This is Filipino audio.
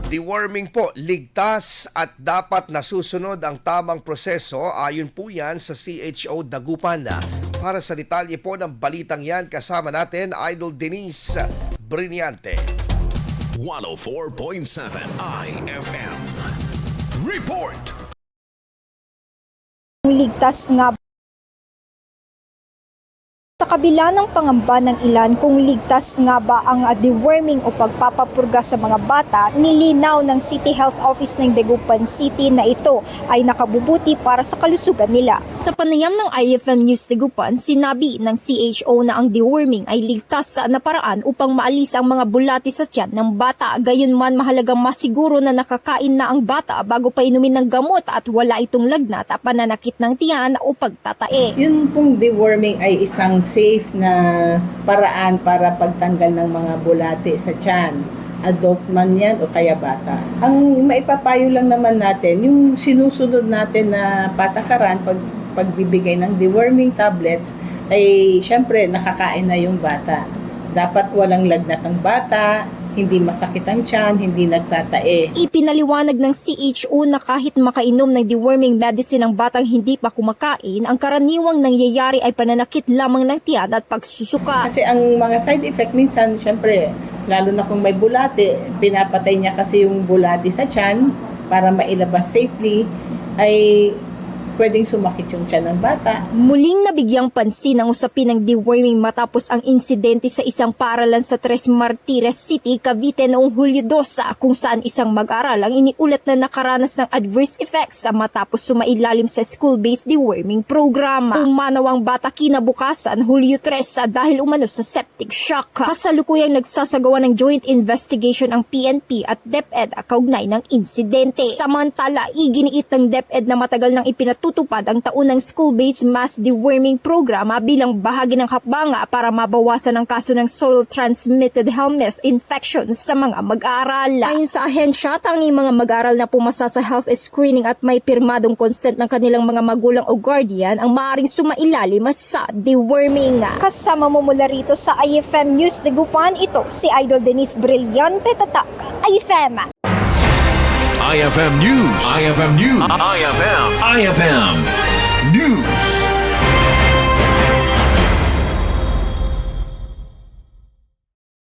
Deworming po, ligtas at dapat nasusunod ang tamang proseso. Ayon po yan sa CHO Dagupan. Para sa detalye po ng balitang yan, kasama natin Idol Denise Brillante. 104.7 IFM Report. Ligtas nga sa kabila ng pangamba ng ilan kung ligtas nga ba ang deworming o pagpapapurga sa mga bata, nilinaw ng City Health Office ng Dagupan City na ito ay nakabubuti para sa kalusugan nila. Sa panayam ng IFM News Dagupan, sinabi ng CHO na ang deworming ay ligtas na paraan upang maalis ang mga bulati sa tiyan ng bata. Gayunman, mahalagang masiguro na nakakain na ang bata bago pa inumin ng gamot at wala itong lagnat, pananakit ng tiyan o pagtatae. Yun pong deworming ay isang safe na paraan para pagtanggal ng mga bulate sa tiyan. Adult man yan o kaya bata. Ang maipapayo lang naman natin, yung sinusunod natin na patakaran pagbibigay ng deworming tablets ay syempre nakakain na yung bata. Dapat walang lagnat ang bata, hindi masakit ang tiyan, hindi nagtatae. Ipinaliwanag ng CHO na kahit makainom ng deworming medicine ang batang hindi pa kumakain, ang karaniwang nangyayari ay pananakit lamang ng tiyan at pagsusuka. Kasi ang mga side effect minsan, syempre, lalo na kung may bulate, pinapatay niya kasi yung bulate sa tiyan para mailabas safely, ay pwedeng sumakit yung tiyan ng bata. Muling nabigyang pansin ang usapin ng deworming matapos ang insidente sa isang paaralan sa Tres Martires City, Cavite noong Hulyo 2 kung saan isang mag-aaral ang iniulat na nakaranas ng adverse effects matapos sumailalim sa school-based deworming programa. Pumanaw ang bata kinabukasan Hulyo 3 dahil umano sa septic shock. Kasalukuyang nagsasagawa ng joint investigation ang PNP at DepEd kaugnay ng insidente. Samantala, iginiit ng DepEd na matagal nang ipinatutupad ang taunang school-based mass deworming programa bilang bahagi ng hakbanga para mabawasan ang kaso ng soil-transmitted helminth infection sa mga mag-aaral. Ayon sa ahensya, tanging mga mag-aaral na pumasa sa health screening at may pirmadong consent ng kanilang mga magulang o guardian ang maaaring sumailalim sa deworming. Kasama mo mula rito sa IFM News Dagupan, ito si Idol Denise Brillante, tatak IFM. IFM News. IFM News. IFM News.